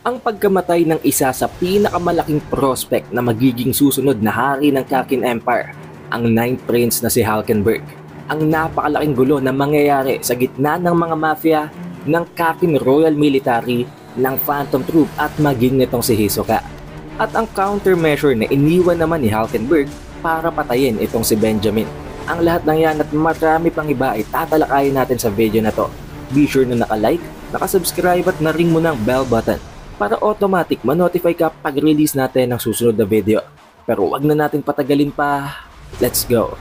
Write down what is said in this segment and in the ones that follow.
Ang pagkamatay ng isa sa pinakamalaking prospect na magiging susunod na hari ng Kakin Empire, ang Ninth Prince na si Hulkenberg. Ang napakalaking gulo na mangyayari sa gitna ng mga mafia, ng Kakin Royal Military, ng Phantom Troop at maging nitong si Hisoka. At ang countermeasure na iniwan naman ni Hulkenberg para patayin itong si Benjamin. Ang lahat ng yan at marami pang iba ay tatalakayin natin sa video na to. Be sure na naka-like, naka-subscribe at na-ring mo ng bell button para automatic ma-notify ka pag release natin ng susunod na video. Pero wag na natin patagalin pa, let's go!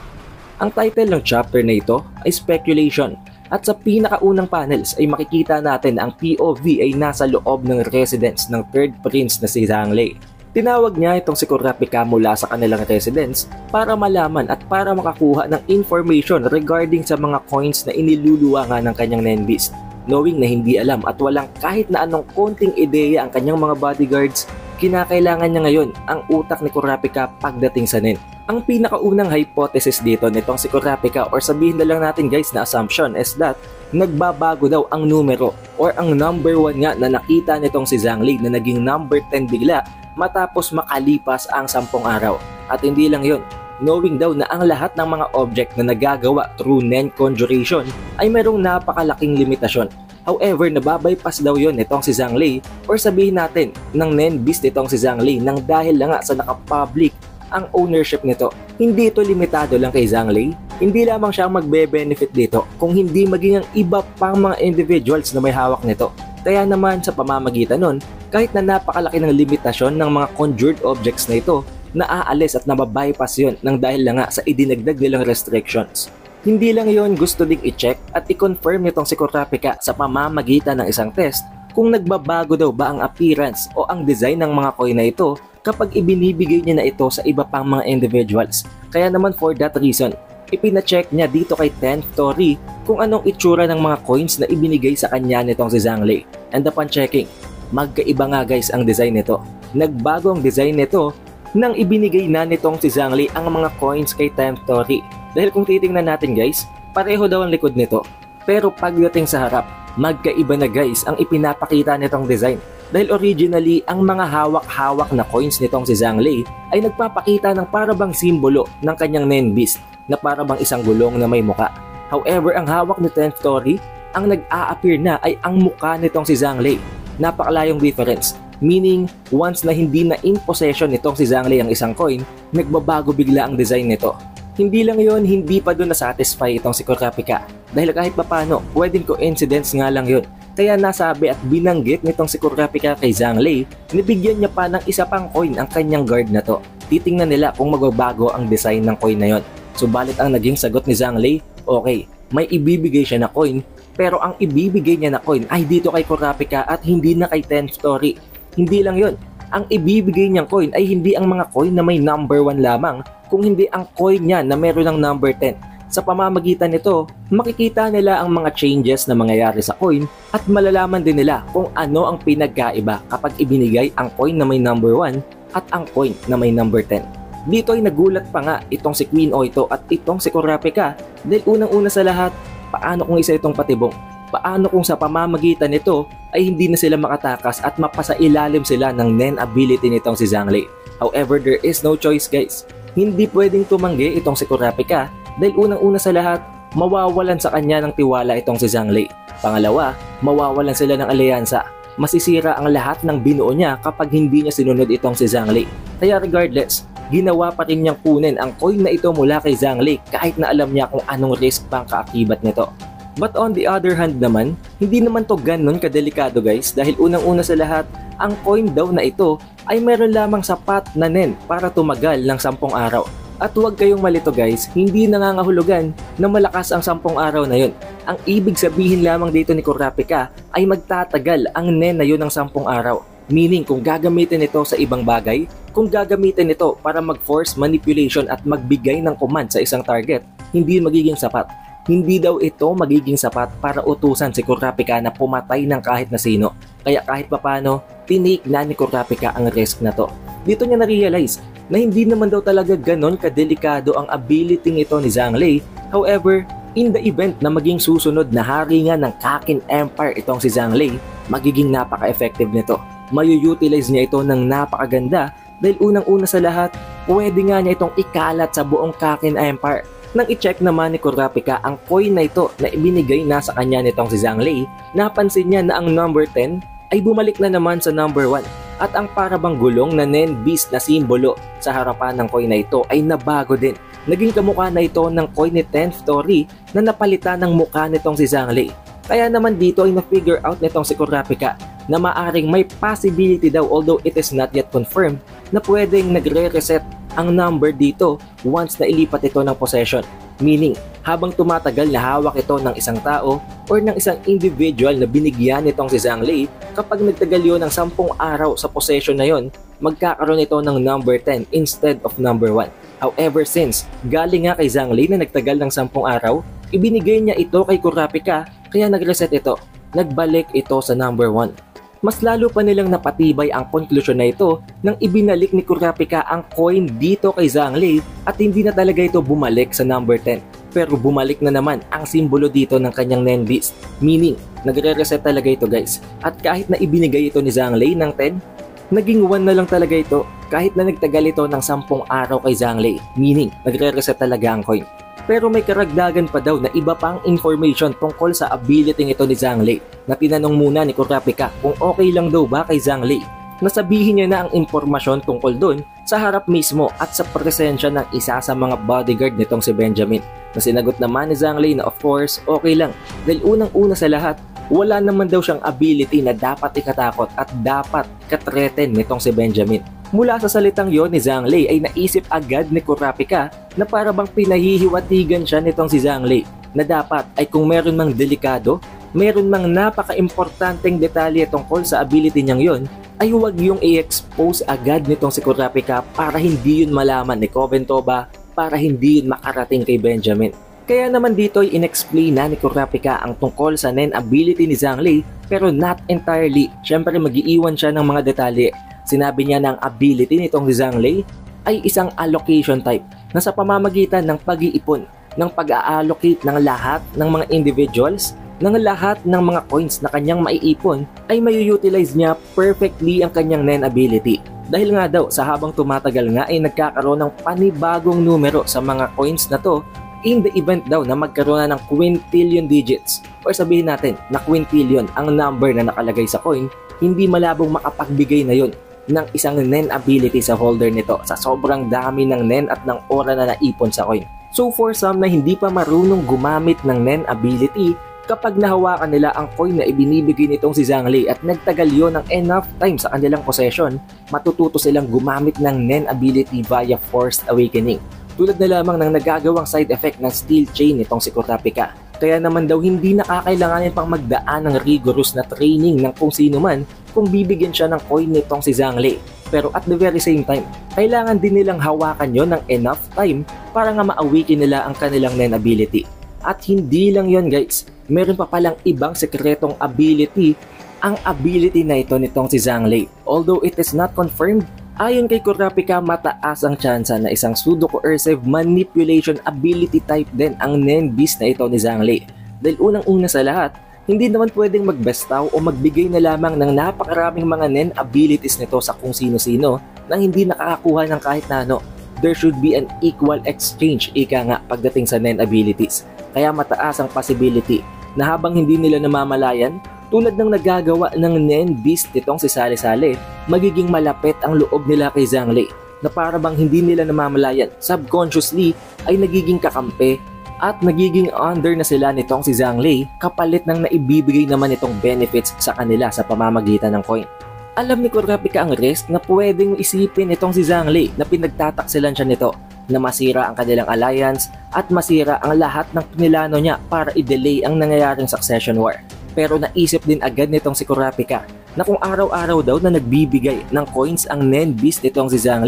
Ang title ng chapter na ito ay Speculation at sa pinakaunang panels ay makikita natin na ang POV ay nasa loob ng residence ng third prince na si Zhangli. Tinawag niya itong si Kurapika mula sa kanilang residence para malaman at para makakuha ng information regarding sa mga coins na iniluluwangan ng kanyang Nenbeast. Knowing na hindi alam at walang kahit na anong konting ideya ang kanyang mga bodyguards, kinakailangan niya ngayon ang utak ni Kurapika pagdating sa Nen. Ang pinakaunang hypothesis dito nitong si Kurapika or sabihin na lang natin guys na assumption is that nagbabago daw ang numero or ang number 1 nga na nakita nitong si Zhangli na naging number 10 bigla matapos makalipas ang 10 araw. At hindi lang yun, knowing daw na ang lahat ng mga object na nagagawa through Nen Conjuration ay mayroong napakalaking limitasyon. However, nababypass daw yon nitong si Zhangli or sabihin natin ng Nenbeast nitong si Zhangli nang dahil lang nga sa nakapublic ang ownership nito. Hindi ito limitado lang kay Zhangli, hindi lamang siya magbe-benefit dito kung hindi maging ang iba pang mga individuals na may hawak nito. Kaya naman sa pamamagitan nun, kahit na napakalaki ng limitasyon ng mga conjured objects na ito, naaalis at nababypass yun nang dahil lang nga sa idinagdag nilang restrictions. Hindi lang yon, gusto ding i-check at i-confirm nitong si Kurapika sa pamamagitan ng isang test kung nagbabago daw ba ang appearance o ang design ng mga coin na ito kapag ibinibigay niya na ito sa iba pang mga individuals. Kaya naman for that reason, ipina-check niya dito kay 10th Story kung anong itsura ng mga coins na ibinigay sa kanya nitong si Zhangli. And upon checking, magkaiba nga guys ang design nito. Nagbago ang design nito nang ibinigay na nitong si Zhangli ang mga coins kay 10th Story. Dahil kung titingnan natin guys, pareho daw ang likod nito. Pero pagdating sa harap, magkaiba na guys ang ipinapakita nitong design. Dahil originally, ang mga hawak-hawak na coins nitong si Zhangli ay nagpapakita ng parabang simbolo ng kanyang Nenbeast na parabang isang gulong na may muka. However, ang hawak ni 10th Story, ang nag-a-appear na ay ang muka nitong si Zhangli. Napakalayong difference. Meaning, once na hindi na in possession nitong si Zhangli ang isang coin, nagbabago bigla ang design nito. Hindi lang yon, hindi pa doon na-satisfy itong si Kurapika. Dahil kahit papano, pwedeng coincidence nga lang yun. Kaya nasabi at binanggit nitong si Kurapika kay Zhangli, nibigyan niya pa ng isa pang coin ang kanyang guard na to. Titingnan nila kung magbabago ang design ng coin na yon. Subalit ang naging sagot ni Zhangli, okay, may ibibigay siya na coin, pero ang ibibigay niya na coin ay dito kay Kurapika at hindi na kay 10th Story. Hindi lang yon, ang ibibigay niyang coin ay hindi ang mga coin na may number 1 lamang, kung hindi ang coin niya na meron ng number 10. Sa pamamagitan nito, makikita nila ang mga changes na mangyayari sa coin at malalaman din nila kung ano ang pinagkaiba kapag ibinigay ang coin na may number 1 at ang coin na may number 10. Dito ay nagulat pa nga itong si Queen Oito at itong si Kurapika dahil unang-una sa lahat, paano kung isa itong patibong? Paano kung sa pamamagitan nito ay hindi na sila makatakas at mapasailalim sila ng Nen ability nitong si Zhangli? However, there is no choice guys. Hindi pwedeng tumanggi itong si Kurapika dahil unang-una sa lahat, mawawalan sa kanya ng tiwala itong si Zhangli. Pangalawa, mawawalan sila ng alyansa. Masisira ang lahat ng binuo niya kapag hindi niya sinunod itong si Zhangli. Kaya regardless, ginawa pa rin niyang kunin ang coin na ito mula kay Zhangli kahit na alam niya kung anong risk pang kaakibat nito. But on the other hand naman, hindi naman to ganun kadelikado guys dahil unang-una sa lahat, ang coin daw na ito ay meron lamang sapat na Nen para tumagal ng 10 araw. At huwag kayong malito guys, hindi nangangahulugan na malakas ang 10 araw na yun. Ang ibig sabihin lamang dito ni Kurapika ay magtatagal ang Nen na yun ng 10 araw. Meaning kung gagamitin ito sa ibang bagay, kung gagamitin ito para mag-force manipulation at magbigay ng command sa isang target, hindi magiging sapat. Hindi daw ito magiging sapat para utusan si Kurapika na pumatay ng kahit na sino. Kaya kahit papano, tinake na ni Kurapika ang risk na to. Dito niya na-realize na hindi naman daw talaga ganon kadelikado ang ability nito ni Zhangli. However, in the event na maging susunod na hari nga ng Kakin Empire itong si Zhangli, magiging napaka-effective nito. Mayu-utilize niya ito ng napakaganda dahil unang-una sa lahat, pwede nga niya itong ikalat sa buong Kakin Empire. Nang i-check naman ni Kurapika ang coin na ito na ibinigay na sa kanya nitong si Zhang napansin niya na ang number 10 ay bumalik na naman sa number 1 at ang parabang gulong na Nen Beast na simbolo sa harapan ng coin na ito ay nabago din. Naging kamukha na ito ng coin ni 10th Story na napalitan ng mukha nitong si Zhang. Kaya naman dito ay na-figure out nitong si Kurapika na maaring may possibility daw, although it is not yet confirmed, na pwedeng nagre-reset ang number dito once na ilipat ito ng possession. Meaning, habang tumatagal na hawak ito ng isang tao or ng isang individual na binigyan nitong si Zhang, kapag nagtagal yun ng 10 araw sa possession na yon, magkakaroon ito ng number 10 instead of number 1. However, since galing nga kay Zhang na nagtagal ng 10 araw, ibinigay niya ito kay Kurapika kaya nag-reset ito. Nagbalik ito sa number 1. Mas lalo pa nilang napatibay ang konklusyon na ito nang ibinalik ni Kurapika ang coin dito kay Zhang at hindi na talaga ito bumalik sa number 10. Pero bumalik na naman ang simbolo dito ng kanyang Nen Beast. Meaning, nagre-reset talaga ito guys. At kahit na ibinigay ito ni Zhang ng 10, naging 1 na lang talaga ito kahit na nagtagal ito ng 10 araw kay Zhang. Meaning, nagre-reset talaga ang coin. Pero may karagdagan pa daw na iba pang information tungkol sa ability ito ni Zhang na tinanong muna ni Kurapika kung okay lang daw ba kay Zhang Nasabihin niya na ang impormasyon tungkol doon sa harap mismo at sa presensya ng isa sa mga bodyguard nitong si Benjamin. Na sinagot naman ni Zhang na of course okay lang dahil unang-una sa lahat, wala naman daw siyang ability na dapat ikatakot at dapat ikatreten nitong si Benjamin. Mula sa salitang yon ni Zhang ay naisip agad ni Kurapika na para bang pinahihiwatigan siya nitong si Zhang na dapat ay kung meron mang delikado, meron mang napaka-importanteng detalye tungkol sa ability niyang yon, ay huwag yung i-expose agad nitong si Kurapika para hindi yun malaman ni Koventoba, para hindi yun makarating kay Benjamin. Kaya naman dito ay in-explain na ni Kurapika ang tungkol sa Nen ability ni Zhang pero not entirely. Siyempre mag-iiwan siya ng mga detalye. Sinabi niya na ang ability nitong si Zhang ay isang allocation type na sa pamamagitan ng pag-iipon, ng pag-a-allocate ng lahat ng mga individuals, ng lahat ng mga coins na kanyang maiipon, ay may-utilize niya perfectly ang kanyang Nen ability. Dahil nga daw sa habang tumatagal nga ay nagkakaroon ng panibagong numero sa mga coins na to in the event daw na magkaroon na ng quintillion digits or sabihin natin na quintillion ang number na nakalagay sa coin, hindi malabong makapagbigay na yun ng isang Nen ability sa holder nito sa sobrang dami ng Nen at ng aura na naipon sa coin. So for some na hindi pa marunong gumamit ng Nen ability, kapag nahawakan nila ang coin na ibinibigay nitong si Zhang at nagtagal yun ng enough time sa kanilang possession, matututo silang gumamit ng Nen ability via Forced Awakening. Tulad na lamang ng nagagawang side effect ng Steel Chain nitong si Kurapika. Kaya naman daw hindi nakakailanganin pang magdaan ng rigorous na training ng kung sino man kung bibigyan siya ng coin nitong si Zhang Pero at the very same time, kailangan din nilang hawakan yon ng enough time para nga ma-awaken nila ang kanilang Nen ability. At hindi lang yon guys, meron pa palang ibang sekretong ability ang ability na ito nitong si Zhang Although it is not confirmed, ayon kay Kurapika mataas ang tsansa na isang pseudo-coercive manipulation ability type din ang Nen Beast na ito ni Zhang Dahil unang-una sa lahat, hindi naman pwedeng magbestaw o magbigay na lamang ng napakaraming mga Nen abilities nito sa kung sino-sino nang hindi nakakakuha ng kahit na ano. There should be an equal exchange ika nga pagdating sa Nen abilities. Kaya mataas ang possibility na habang hindi nila namamalayan, tulad ng nagagawa ng Nen Beast nitong si Sale-Sale, magiging malapit ang loob nila kay Zhang na para bang hindi nila namamalayan, subconsciously ay nagiging kakampi at nagiging under na sila nitong si Zhang kapalit ng naibibigay naman itong benefits sa kanila sa pamamagitan ng coin. Alam ni Kurapika ang risk na pwedeng isipin itong si Zhang na pinagtataksilan siya nito na masira ang kanilang alliance at masira ang lahat ng pinilano niya para i-delay ang nangyayaring succession war. Pero naisip din agad nitong si Kurapika na kung araw-araw daw na nagbibigay ng coins ang Nen Beast nitong si Zhang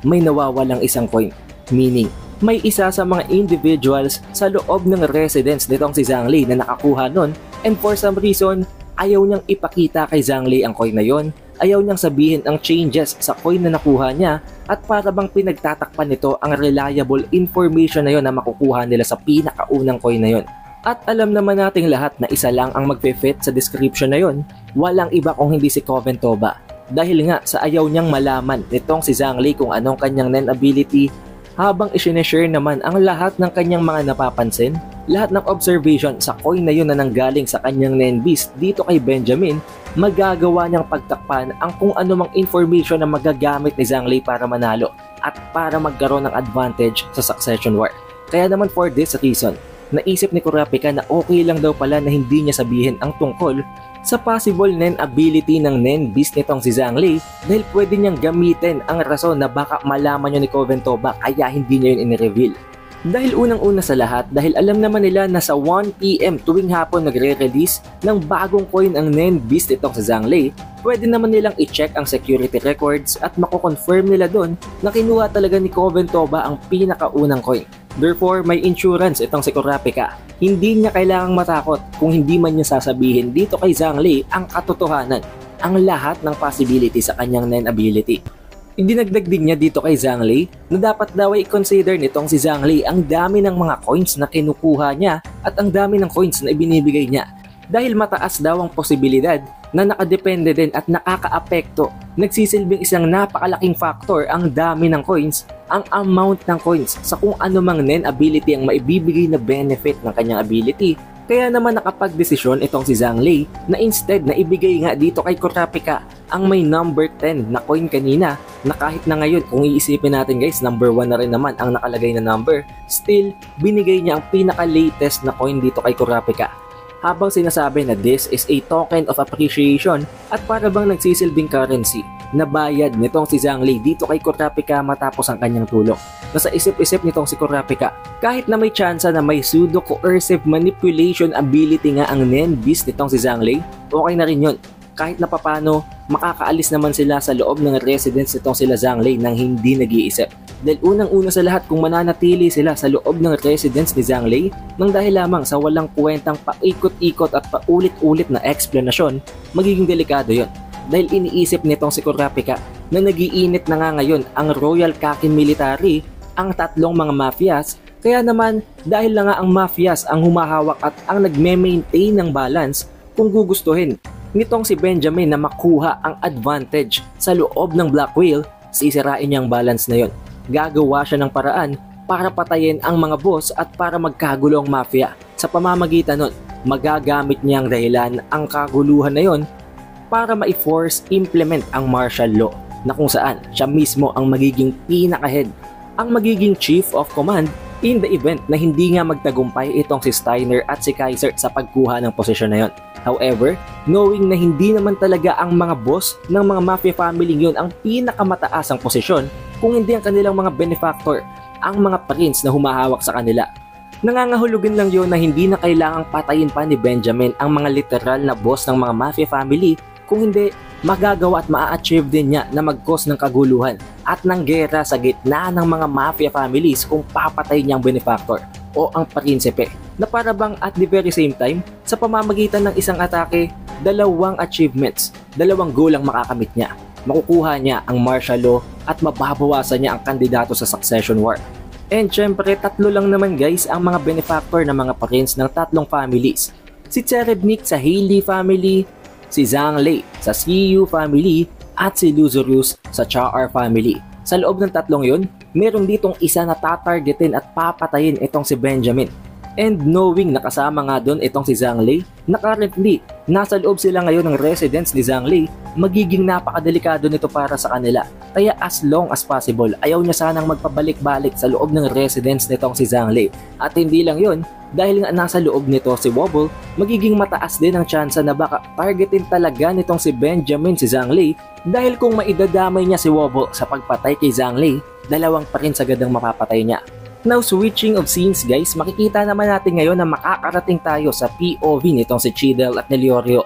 may nawawalang isang coin. Meaning, may isa sa mga individuals sa loob ng residence nitong si Zhang na nakakuha nun and for some reason, ayaw niyang ipakita kay Zhang ang coin na yon, ayaw niyang sabihin ang changes sa coin na nakuha niya at para bang pinagtatakpan nito ang reliable information na yon na makukuha nila sa pinakaunang coin na yon. At alam naman nating lahat na isa lang ang magpe-fit sa description na yon, walang iba kung hindi si Koventoba. dahil nga sa ayaw niyang malaman nitong si Zhangli kung anong kanyang Nen ability, habang isineshare naman ang lahat ng kanyang mga napapansin, lahat ng observation sa coin na yun na nanggaling sa kanyang Nen Beast dito kay Benjamin, magagawa niyang pagtakpan ang kung anumang information na magagamit ni Zhangli para manalo at para magkaroon ng advantage sa Succession War. Kaya naman for this reason, naisip ni Kurapika na okay lang daw pala na hindi niya sabihin ang tungkol sa possible Nen ability ng Nen Beast nitong si Zhangli dahil pwede niyang gamitin ang rason na baka malaman niya ni Koventoba kaya hindi niya yun in-reveal. Dahil unang-una sa lahat, dahil alam naman nila na sa 1 PM tuwing hapon nagre-release ng bagong coin ang Nen Beast itong si Zhangli, pwede naman nilang i-check ang security records at mako-confirm nila doon na kinuha talaga ni Koventoba ang pinakaunang coin. Therefore, may insurance itong si Kurapika. Hindi niya kailangang matakot kung hindi man niya sasabihin dito kay Zhangli ang katotohanan, ang lahat ng possibility sa kanyang Nen ability. Idinagdag din niya dito kay Zhangli na dapat daw ay consider nitong si Zhangli ang dami ng mga coins na kinukuha niya at ang dami ng coins na ibinibigay niya. Dahil mataas daw ang posibilidad na nakadepende din at nakakaapekto, nagsisilbing isang napakalaking factor ang dami ng coins, ang amount ng coins sa kung anumang Nen ability ang maibibigay na benefit ng kanyang ability. Kaya naman nakapagdesisyon itong si Zhangli na instead na ibigay nga dito kay Kurapika ang may number 10 na coin kanina na kahit na ngayon kung iisipin natin guys number 1 na rin naman ang nakalagay na number, still binigay niya ang pinaka-latest na coin dito kay Kurapika. Habang sinasabi na this is a token of appreciation at para bang nagsisilbing currency na bayad nitong si Zhangli dito kay Kurapika matapos ang kanyang tulong. Nasa isip-isip nitong si Kurapika, kahit na may tsansa na may pseudo-coercive manipulation ability nga ang Nen Beast nitong si Zhangli, okay na rin yun. Kahit na papano, makakaalis naman sila sa loob ng residence nitong sila Zhangli nang hindi nag-iisip. Dahil unang-una sa lahat kung mananatili sila sa loob ng residence ni Zhangli nang dahil lamang sa walang kwentang paikot-ikot at paulit-ulit na eksplanasyon, magiging delikado yon. Dahil iniisip nitong si Kurapika na nagiinit na nga ngayon ang Royal Kakin Military, ang tatlong mga mafias, kaya naman dahil lang nga ang mafias ang humahawak at ang nagme-maintain ng balance kung gugustuhin nitong si Benjamin na makuha ang advantage sa loob ng Black Whale, sisirain niya ang balance na yon. Gagawa siya ng paraan para patayin ang mga boss at para magkagulo ang mafia. Sa pamamagitan nun, magagamit niyang dahilan ang kaguluhan na yon para ma-force implement ang martial law na kung saan siya mismo ang magiging pinaka-head, ang magiging chief of command in the event na hindi nga magtagumpay itong si Steiner at si Kaiser sa pagkuha ng posisyon na yon. However, knowing na hindi naman talaga ang mga boss ng mga mafia family yun ang pinakamataas ang posisyon, kung hindi ang kanilang mga benefactor, ang mga prince na humahawak sa kanila. Nangangahulugan lang yun na hindi na kailangang patayin pa ni Benjamin ang mga literal na boss ng mga mafia family, kung hindi magagawa at maa-achieve din niya na mag-cause ng kaguluhan at ng gera sa gitna ng mga mafia families kung papatay niya ang benefactor o ang prinsipe, na para bang at the very same time, sa pamamagitan ng isang atake, dalawang achievements, dalawang goal ang makakamit niya. Makukuha niya ang martial law at mababawasan niya ang kandidato sa Succession War. And syempre, tatlo lang naman guys ang mga benefactor ng mga prince ng tatlong families. Si Cherebnik sa Haley family, si Zhangli sa Siyu family, at si Lazarus sa Char family. Sa loob ng tatlong yun, meron ditong isa na tatargetin at papatayin itong si Benjamin. And knowing nakasama nga doon itong si Zhangli, na currently nasa loob sila ngayon ng residence ni Zhangli, magiging napakadelikado nito para sa kanila. Kaya as long as possible, ayaw niya sanang magpabalik-balik sa loob ng residence nitong si Zhangli. At hindi lang yun, dahil nga nasa loob nito si Wobble, magiging mataas din ang tsansa na baka targetin talaga nitong si Benjamin si Zhangli, dahil kung maidadamay niya si Wobble sa pagpatay kay Zhangli, dalawang pa rin sagad ang mapapatay niya. Now, switching of scenes guys, makikita naman natin ngayon na makakarating tayo sa POV nitong si Cheadle at Neliorio.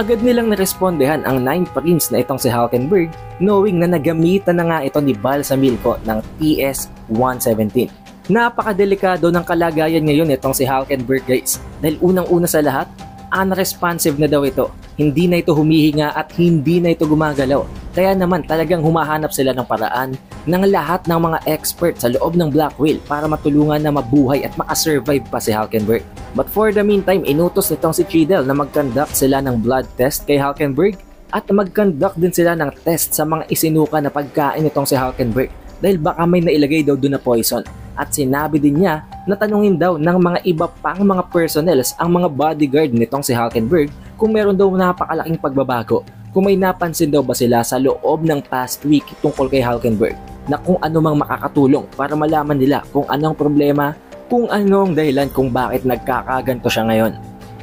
Agad nilang narespondehan ang 9 Prince na itong si Halkenberg, knowing na nagamitan na nga ito ni Balsamilko ng PS-117. Napakadelikado ng kalagayan ngayon itong si Halkenberg guys, dahil unang-una sa lahat, unresponsive na daw ito. Hindi na ito humihinga at hindi na ito gumagalaw. Kaya naman talagang humahanap sila ng paraan ng lahat ng mga expert sa loob ng Black Whale para matulungan na mabuhay at makasurvive pa si Halkenberg. But for the meantime, inutos nitong si Cheadle na mag-conduct sila ng blood test kay Halkenberg at mag-conduct din sila ng test sa mga isinuka na pagkain nitong si Hulkenberg dahil baka may nailagay daw doon na poison. At sinabi din niya na tanungin daw ng mga iba pang mga personnels ang mga bodyguard nitong si Hulkenberg kung meron daw napakalaking pagbabago, kung may napansin daw ba sila sa loob ng past week tungkol kay Hulkenberg na kung ano mang makakatulong para malaman nila kung anong problema, kung anong dahilan kung bakit nagkakaganto siya ngayon.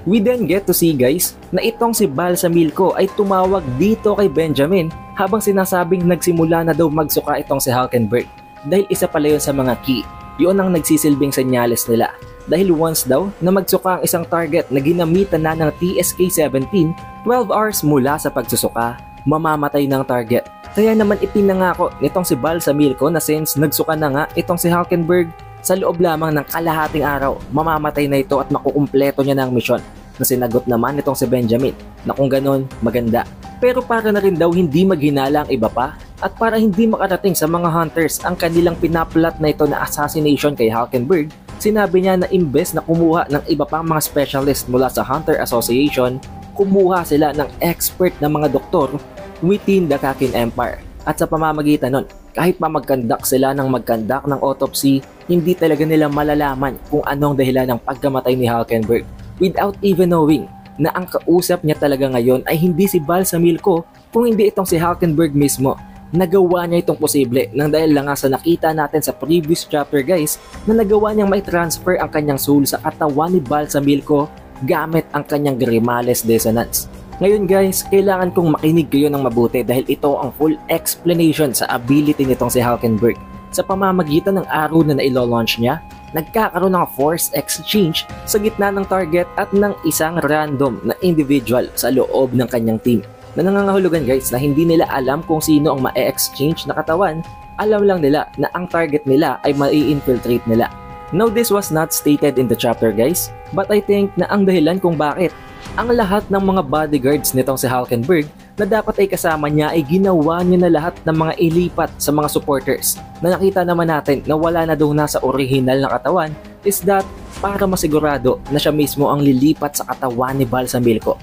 We then get to see guys na itong si Balsamilko ay tumawag dito kay Benjamin habang sinasabing nagsimula na daw magsuka itong si Hulkenberg dahil isa pala yun sa mga key. Yun ang nagsisilbing senyales nila dahil once daw na magsuka ang isang target na ginamitan na ng TSK-17, 12 hours mula sa pagsusuka, mamamatay ng target. Kaya naman ipinangako nitong si Balsamilko na since nagsuka na nga itong si Hulkenberg, sa loob lamang ng kalahating araw, mamamatay na ito at makukumpleto niya na ang misyon. Na sinagot naman itong si Benjamin na kung ganon, maganda. Pero para na rin daw hindi maghinala ang iba pa at para hindi makarating sa mga hunters ang kanilang pinaplat na ito na assassination kay Hulkenberg, sinabi niya na imbes na kumuha ng iba pang mga specialist mula sa Hunter Association, kumuha sila ng expert na mga doktor within the Kakin Empire. At sa pamamagitan nun, kahit pa mag-conduct sila ng mag-conduct ng autopsy, hindi talaga nila malalaman kung anong dahilan ng pagkamatay ni Hulkenberg without even knowing na ang kausap niya talaga ngayon ay hindi si Balsamilko kung hindi itong si Hulkenberg mismo. Nagawa niya itong posible nang dahil lang nga sa nakita natin sa previous chapter guys na nagawa niyang may transfer ang kanyang soul sa katawan ni Balsamilko gamit ang kanyang Grimales Dissonance. Ngayon guys, kailangan kong makinig kayo ng mabuti dahil ito ang full explanation sa ability nitong si Hulkenberg. Sa pamamagitan ng arrow na nailo-launch niya, nagkakaroon ng force exchange sa gitna ng target at ng isang random na individual sa loob ng kanyang team. Na nangangahulugan guys na hindi nila alam kung sino ang ma-exchange na katawan, alam lang nila na ang target nila ay mai-infiltrate nila. Now this was not stated in the chapter guys, but I think na ang dahilan kung bakit ang lahat ng mga bodyguards nitong si Hulkenberg na dapat ay kasama niya ay ginawa niya na lahat ng mga ilipat sa mga supporters na nakita naman natin na wala na daw nasa original na katawan is that para masigurado na siya mismo ang lilipat sa katawan ni Balsamilko.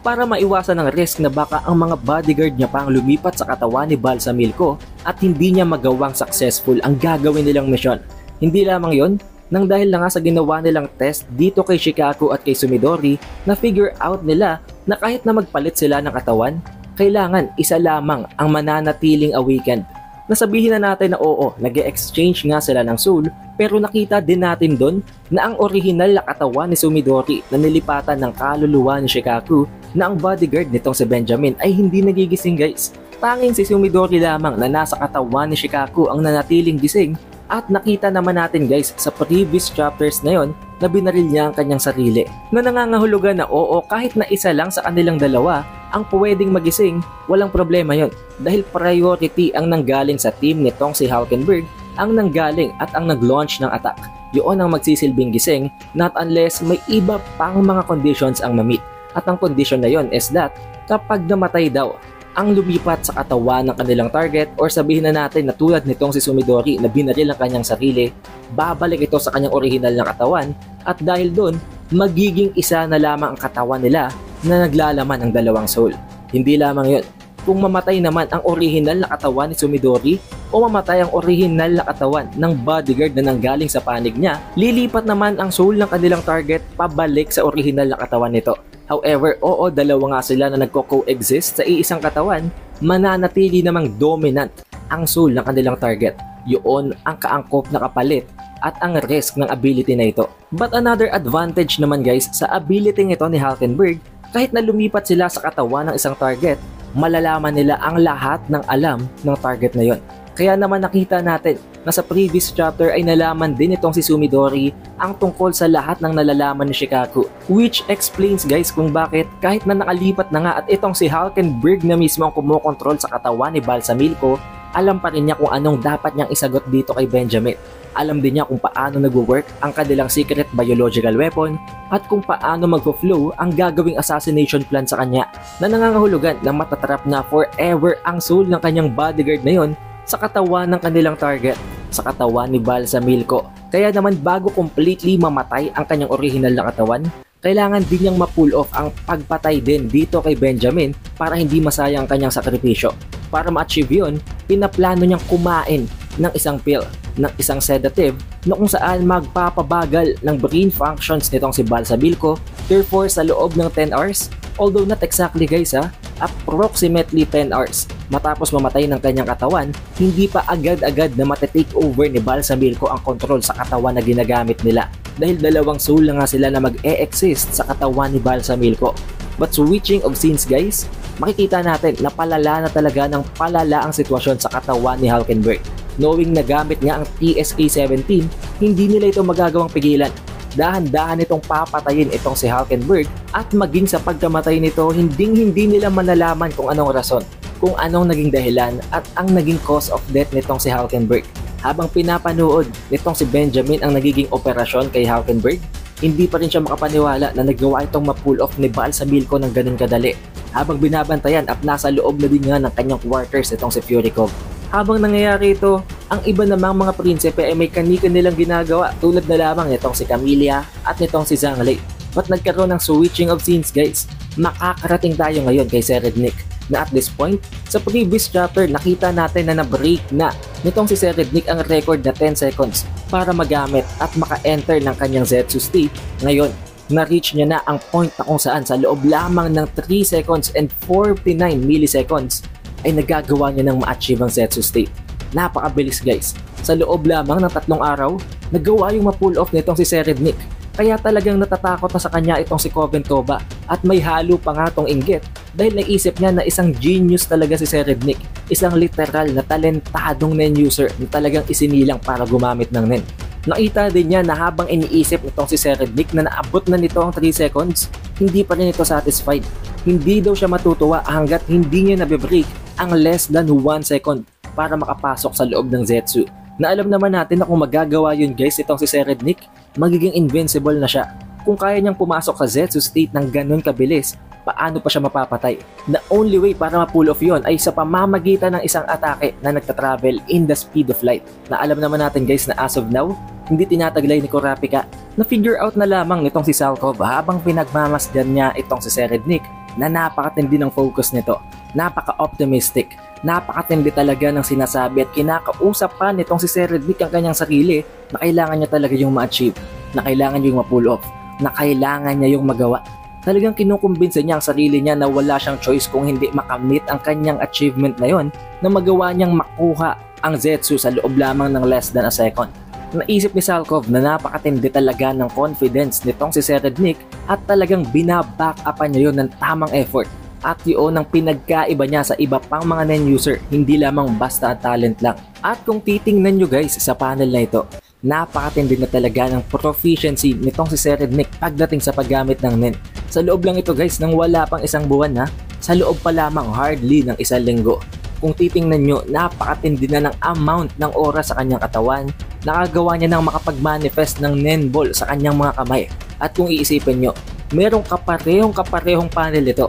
Para maiwasan ang risk na baka ang mga bodyguard niya pang lumipat sa katawan ni Balsamilko at hindi niya magawang successful ang gagawin nilang mission. Hindi lamang yon, nang dahil lang nga sa ginawa nilang test dito kay Shikaku at kay Sumidori na figure out nila na kahit na magpalit sila ng katawan, kailangan isa lamang ang mananatiling awakened. Nasabihin na natin na oo, nag-exchange nga sila ng soul, pero nakita din natin doon na ang original na katawan ni Sumidori na nilipatan ng kaluluwa ni Shikaku na ang bodyguard nitong si Benjamin ay hindi nagigising guys. Tanging si Sumidori lamang na nasa katawan ni Shikaku ang nanatiling gising. At nakita naman natin guys sa previous chapters na yon na binaril niya ang kanyang sarili. Na nangangahulugan na oo, kahit na isa lang sa kanilang dalawa ang pwedeng magising, walang problema yon. Dahil priority ang nanggaling sa team nitong si Hulkenberg, ang nanggaling at ang nag-launch ng attack. Yun ang magsisilbing gising, not unless may iba pang mga conditions ang ma-meet. At ang condition na yon is that kapag namatay daw ang lumipat sa katawan ng kanilang target or sabihin na natin na tulad nitong si Sumidori na binaril ang kanyang sarili, babalik ito sa kanyang original na katawan at dahil doon, magiging isa na lamang ang katawan nila na naglalaman ng dalawang soul. Hindi lamang yun. Kung mamatay naman ang original na katawan ni Sumidori o mamatay ang original na katawan ng bodyguard na nanggaling sa panig niya, lilipat naman ang soul ng kanilang target pabalik sa original na katawan nito. However, oo, dalawa nga sila na nagko-coexist sa iisang katawan, mananatili namang dominant ang soul ng kanilang target. Yun ang kaangkop na kapalit at ang risk ng ability na ito. But another advantage naman guys sa ability nito ni Hulkenberg, kahit na lumipat sila sa katawan ng isang target, malalaman nila ang lahat ng alam ng target na yon. Kaya naman nakita natin na sa previous chapter ay nalaman din itong si Sumidori ang tungkol sa lahat ng nalalaman ni Shikaku. Which explains guys kung bakit kahit na nakalipat na nga at itong si Hulkenberg na mismo ang kumokontrol sa katawan ni Balsamilko, alam pa rin niya kung anong dapat niyang isagot dito kay Benjamin. Alam din niya kung paano nagwo-work ang kanilang secret biological weapon at kung paano magpo-flow ang gagawing assassination plan sa kanya na nangangahulugan na matatrap na forever ang soul ng kanyang bodyguard na yon sa katawan ng kanilang target, sa katawan ni Balsamilko. Kaya naman bago completely mamatay ang kanyang original na katawan, kailangan din niyang ma-pull off ang pagpatay din dito kay Benjamin para hindi masayang ang kanyang sakripisyo. Para ma-achieve yun, pinaplano niyang kumain ng isang pill, ng isang sedative na kung saan magpapabagal ng brain functions nitong si Balsabilco. Therefore, sa loob ng 10 hours, although not exactly guys approximately 10 hours matapos mamatay ng kanyang katawan, hindi pa agad-agad na matitake over ni Balsabilco ang control sa katawan na ginagamit nila. Dahil dalawang soul na nga sila na mag-e-exist sa katawan ni Balsabilco. But switching of scenes guys, makikita natin na palala na talaga ng palala ang sitwasyon sa katawan ni Hulkenberg. Knowing na gamit niya ang TSK-17, hindi nila ito magagawang pigilan. Dahan-dahan itong papatayin itong si Hulkenberg at maging sa pagkamatay nito, hindi nila manalaman kung anong rason, kung anong naging dahilan at ang naging cause of death nitong si Hulkenberg. Habang pinapanood nitong si Benjamin ang nagiging operasyon kay Hulkenberg, hindi pa rin siya makapaniwala na nagawa itong ma-pull off ni Balsabilco ng ganun kadali. Habang binabantayan at nasa loob na din nga ng kanyang quarters itong si Furikov. Habang nangyayari ito, ang iba namang mga prinsipe ay may kanika nilang ginagawa tulad na lamang nitong si Camilla at nitong si Zhang Lei. But nagkaroon ng switching of scenes guys. Makakarating tayo ngayon kay Serednik na at this point, sa previous chapter nakita natin na na-break na nitong si Serednik ang record na 10 seconds para magamit at maka-enter ng kanyang Zetsu state. Ngayon, na-reach niya na ang point na kung saan sa loob lamang ng 3 seconds and 49 milliseconds ay nagagawa niya ng ma-achieve ang Zetsu state. Napakabilis guys. Sa loob lamang ng 3 araw, nagawa yung ma-pull off nitong si Serednik. Kaya talagang natatakot na sa kanya itong si Koventoba at may halo pa nga tong inggit dahil naisip niya na isang genius talaga si Serednik, isang literal na talentadong NEN user na talagang isinilang para gumamit ng NEN. Nakita din niya na habang iniisip nitong si Serednik na naabot na nito ang 3 seconds, hindi pa rin ito satisfied. Hindi daw siya matutuwa hanggat hindi niya nabibreak ang less than 1 second para makapasok sa loob ng Zetsu. Na alam naman natin na kung magagawa yun guys itong si Serednik, magiging invincible na siya. Kung kaya niyang pumasok sa Zetsu state ng ganun kabilis, paano pa siya mapapatay? The only way para ma-pull off yun ay sa pamamagitan ng isang atake na nagtatravel in the speed of light. Na alam naman natin guys na as of now, hindi tinataglay ni Kurapika na figure out na lamang nitong si Salkov habang pinagmamasdan niya itong si Serednik na napakatindi ng focus nito, napaka-optimistic, napakatindi talaga ng sinasabi at kinakausap pa nitong si Serednik ang kanyang sarili na kailangan niya talaga yung ma-achieve, na kailangan niya yung ma-pull off, na kailangan niya yung magawa. Talagang kinukumbinsa niya ang sarili niya na wala siyang choice kung hindi makamit ang kanyang achievement na yon na magawa niyang makuha ang Zetsu sa loob lamang ng less than a second. Naisip ni Salkov na napakatindi talaga ng confidence nitong si Serednik at talagang binaback-upan niya yun ng tamang effort. At yun ang pinagkaiba niya sa iba pang mga NEN user, hindi lamang basta talent lang. At kung titingnan nyo guys sa panel na ito, napakatindi na talaga ng proficiency nitong si Serednik pagdating sa paggamit ng NEN. Sa loob lang ito guys ng wala pang isang buwan sa loob pa lamang hardly ng 1 linggo. Kung titingnan nyo, napakatindi na ng amount ng oras sa kanyang katawan, nakagawa niya ng makapag-manifest ng NEN ball sa kanyang mga kamay. At kung iisipin nyo, merong kaparehong panel ito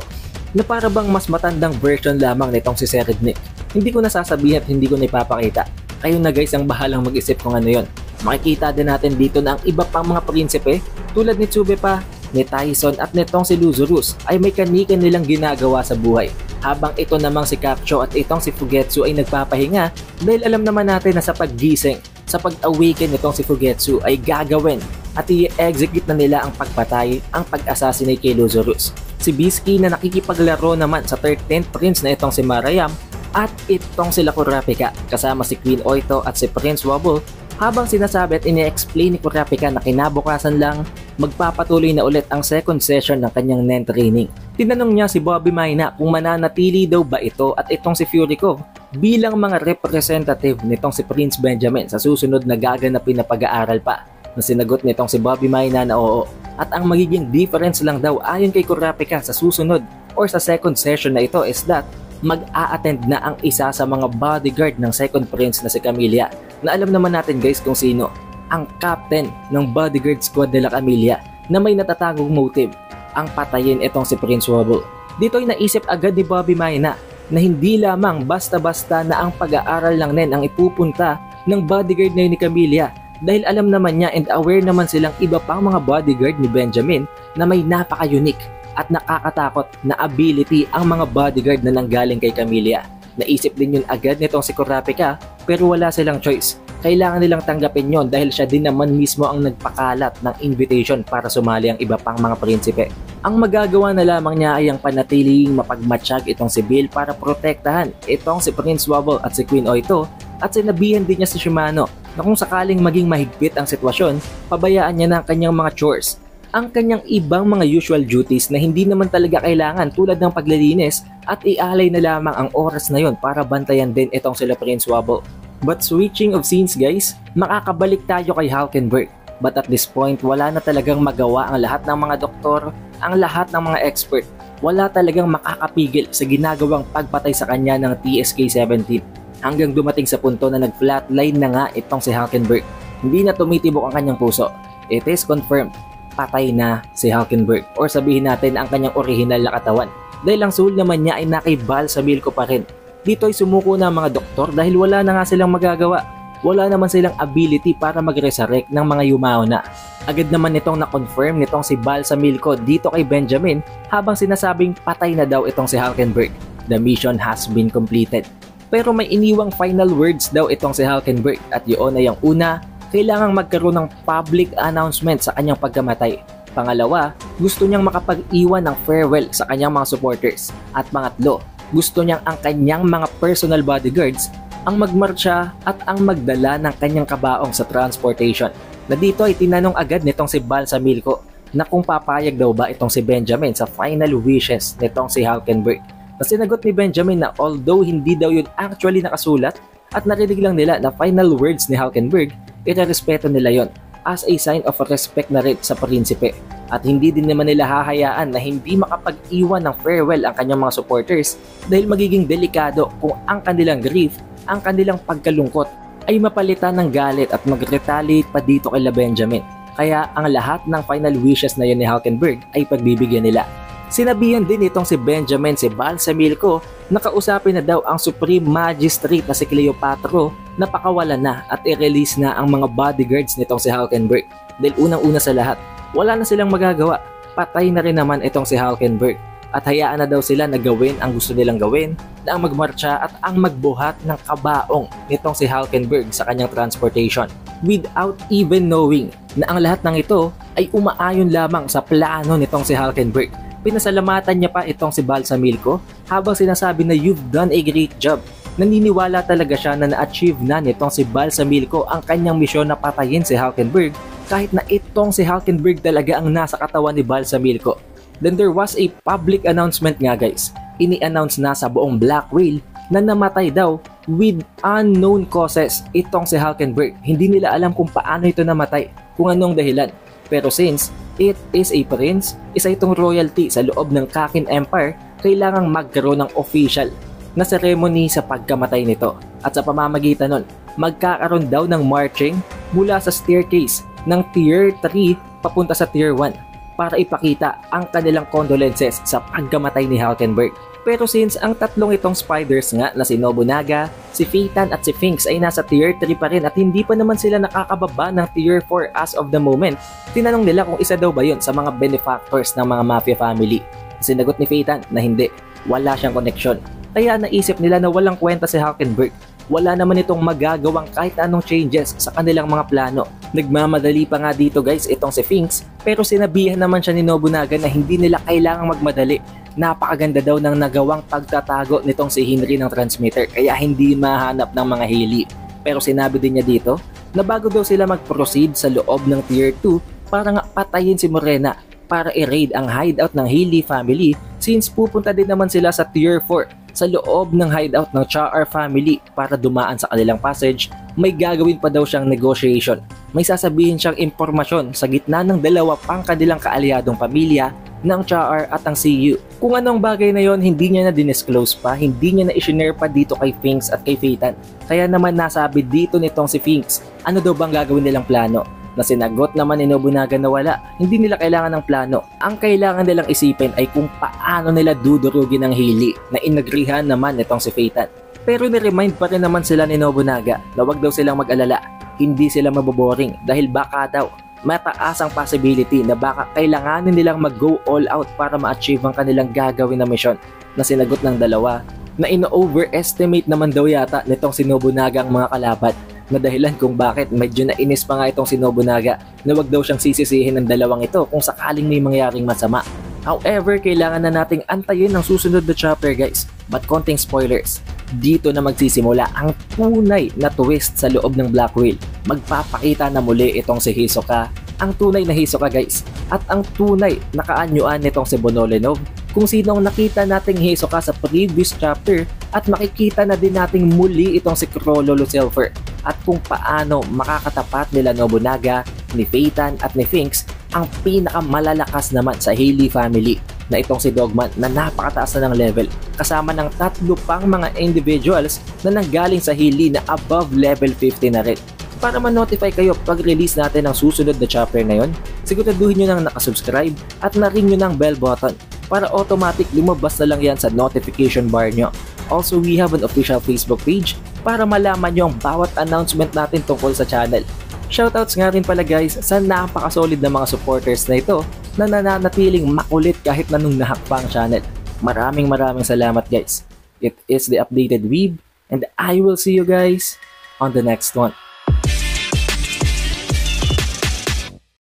na para bang mas matandang version lamang nitong si Serednik. Hindi ko nasasabihin at hindi ko na ipapakita. Kayo na guys ang bahalang mag-isip kung ano yon. Makikita din natin dito na ang iba pang mga prinsipe tulad ni Tsubepa, ni Tyson at nitong si Lazarus ay may kanika nilang ginagawa sa buhay. Habang ito namang si Capcho at itong si Fugetsu ay nagpapahinga dahil alam naman natin na sa paggising, sa pag-awaken nitong si Fugetsu ay gagawin at i-execute na nila ang pagpatay, ang pag-assassinate kay Lazarus. Si Bisky na nakikipaglaro naman sa 13th Prince na itong si Marayam at itong sila Kurapika kasama si Queen Oito at si Prince Wobble habang sinasabi at ini-explain ni Kurapika na kinabukasan lang magpapatuloy na ulit ang second session ng kanyang NEN training. Tinanong niya si Bobby Mayna kung mananatili daw ba ito at itong si Furikov bilang mga representative nitong si Prince Benjamin sa susunod na gaganapin na pag-aaral pa. Na sinagot nitong si Bobby Mayna na oo. At ang magiging difference lang daw ayon kay Kurapika sa susunod or sa second session na ito is that mag-a-attend na ang isa sa mga bodyguard ng second prince na si Camilla. Na alam naman natin guys kung sino, ang captain ng bodyguard squad nila Camilla na may natatagong motive, ang patayin itong si Prince Wobble. Dito ay naisip agad ni Bobby Mayna na hindi lamang basta-basta na ang pag-aaral lang nen ang ipupunta ng bodyguard na yun ni Camilla dahil alam naman niya and aware naman silang iba pang mga bodyguard ni Benjamin na may napaka-unique at nakakatakot na ability ang mga bodyguard na nanggaling kay Camilla. Naisip din yun agad nitong si Kurapika pero wala silang choice. Kailangan nilang tanggapin yon dahil siya din naman mismo ang nagpakalat ng invitation para sumali ang iba pang mga prinsipe. Ang magagawa na lamang niya ay ang panatiling mapagmatsyag itong si Bill para protektahan itong si Prince Wobble at si Queen Oito, at sinabihan din niya si Shimano na kung sakaling maging mahigpit ang sitwasyon, pabayaan niya na ang kanyang mga chores, ang kanyang ibang mga usual duties na hindi naman talaga kailangan tulad ng paglilinis, at ialay na lamang ang oras na yon para bantayan din itong sila Prince Wobble. But switching of scenes guys, makakabalik tayo kay Halkenberg. But at this point, wala na talagang magawa ang lahat ng mga doktor, ang lahat ng mga expert. Wala talagang makakapigil sa ginagawang pagpatay sa kanya ng TSK-17. Hanggang dumating sa punto na nag-flatline na nga itong si Halkenberg. Hindi na tumitibok ang kanyang puso. It is confirmed, patay na si Halkenberg, or sabihin natin ang kanyang original na katawan. Dahil ang soul naman niya ay nakibal sa Milko pa rin. Dito ay sumuko na ang mga doktor dahil wala na nga silang magagawa. Wala naman silang ability para mag-resurrect ng mga yumao na. Agad naman nitong na-confirm nitong si Balsa Milko dito kay Benjamin habang sinasabing patay na daw itong si Halkenberg. The mission has been completed. Pero may iniwang final words daw itong si Halkenberg, at yun ay ang una, kailangang magkaroon ng public announcement sa kanyang pagkamatay. Pangalawa, gusto niyang makapag-iwan ng farewell sa kanyang mga supporters. At pangatlo, gusto niyang ang kanyang mga personal bodyguards ang magmarcha at ang magdala ng kanyang kabaong sa transportation. Na dito ay tinanong agad nitong si Balsa Milko na kung papayag daw ba itong si Benjamin sa final wishes nitong si Halkenberg. Na sinagot ni Benjamin na although hindi daw yun actually nakasulat at narinig lang nila na final words ni Halkenberg, irarespeto nila yon as a sign of respect na rin sa prinsipe. At hindi din naman nila hahayaan na hindi makapag-iwan ng farewell ang kanyang mga supporters dahil magiging delikado kung ang kanilang grief, ang kanilang pagkalungkot ay mapalitan ng galit at mag-retaliate pa dito kay Benjamin. Kaya ang lahat ng final wishes na yun ni Halkenberg ay pagbibigyan nila. Sinabihan din itong si Benjamin si Balsa Milko na kausapin na daw ang Supreme Magistrate na si Cleopatro na pakawalan na at i-release na ang mga bodyguards nitong si Halkenberg. Dahil unang-una sa lahat, wala na silang magagawa. Patay na rin naman itong si Halkenberg. At hayaan na daw sila na gawin ang gusto nilang gawin, na ang magmarcha at ang magbuhat ng kabaong nitong si Halkenberg sa kanyang transportation. Without even knowing na ang lahat ng ito ay umaayon lamang sa plano nitong si Halkenberg. Pinasalamatan niya pa itong si Balsa Milko habang sinasabi na you've done a great job. Naniniwala talaga siya na na-achieve na nitong si Balsa Milko ang kanyang misyon na patayin si Halkenberg, kahit na itong si Halkenberg talaga ang nasa katawan ni Balsa Milko. Then there was a public announcement nga guys. Ini-announce na sa buong Black Whale na namatay daw with unknown causes itong si Halkenberg. Hindi nila alam kung paano ito namatay, kung anong dahilan. Pero since it is a prince, isa itong royalty sa loob ng Kakin Empire, kailangang magkaroon ng official na ceremony sa pagkamatay nito. At sa pamamagitan nun, magkakaroon daw ng marching mula sa staircase ng Tier 3 papunta sa Tier 1 para ipakita ang kanilang condolences sa pagkamatay ni Halkenberg. Pero since ang tatlong itong spiders nga na si Nobunaga, si Phaeton at si Finks ay nasa Tier 3 pa rin at hindi pa naman sila nakakababa ng Tier 4 as of the moment, tinanong nila kung isa daw ba yun sa mga benefactors ng mga mafia family. Sinagot ni Phaeton na hindi, wala siyang connection. Kaya naisip nila na walang kwenta si Halkenberg. Wala naman itong magagawang kahit anong changes sa kanilang mga plano. Nagmamadali pa nga dito guys itong si Finks, pero sinabihan naman siya ni Nobunaga na hindi nila kailangang magmadali. Napakaganda daw ng nagawang pagtatago nitong si Henry ng transmitter kaya hindi mahanap ng mga hili. Pero sinabi din niya dito na bago daw sila mag-proceed sa loob ng Tier 2 para nga patayin si Morena para i-raid ang hideout ng Healy family, since pupunta din naman sila sa Tier 4 sa loob ng hideout ng Char family para dumaan sa kanilang passage, may gagawin pa daw siyang negotiation. May sasabihin siyang impormasyon sa gitna ng dalawa pang kanilang kaalyadong pamilya ng Char at ang CU. Kung anong bagay na yon hindi niya na dinisclose pa, hindi niya na isinare pa dito kay Finks at kay Phaeton. Kaya naman nasabi dito nitong si Finks, ano daw bang gagawin nilang plano? Na sinagot naman ni Nobunaga na wala, hindi nila kailangan ng plano. Ang kailangan nilang isipin ay kung paano nila dudurugin ang Healy na inagrihan naman itong si Phaeton. Pero ni-remind pa rin naman sila ni Nobunaga na wag daw silang mag-alala hindi sila maboboring dahil baka daw mataas ang possibility na baka kailanganin nilang mag-go all out para ma-achieve ang kanilang gagawin na mission na sinagot ng dalawa na ino-overestimate naman daw yata nitong si Nobunaga ang mga kalaban na dahilan kung bakit medyo nainis pa nga itong si Nobunaga na wag daw siyang sisisihin ng dalawang ito kung sakaling may mangyaring masama. However, kailangan na nating antayin ang susunod na chapter guys. But konting spoilers, dito na magsisimula ang tunay na twist sa loob ng Black Whale. Magpapakita na muli itong si Hisoka, ang tunay na Hisoka guys, at ang tunay na kaanyuan nitong si Bonolenov, kung sino ang nakita nating Hisoka sa previous chapter, at makikita na din nating muli itong si Chrollo Lucifer, at kung paano makakatapat nila Nobunaga, ni Phaeton at ni Finks ang pinakamalalakas naman sa Healy family na itong si Dogman na napakataas na ng level kasama ng 3 pang mga individuals na nanggaling sa Healy na above level 50 na rin. Para ma-notify kayo pag release natin ang susunod na chapter na yon, siguraduhin nyo nang nakasubscribe at na-ring nyo ng bell button para automatic lumabas na lang yan sa notification bar nyo. Also, we have an official Facebook page para malaman nyo ang bawat announcement natin tungkol sa channel. Shoutouts nga rin pala guys sa napakasolid na mga supporters na ito na nananatiling makulit kahit na nung nahak pa ang channel. Maraming salamat guys. It is the Updated Weeb and I will see you guys on the next one.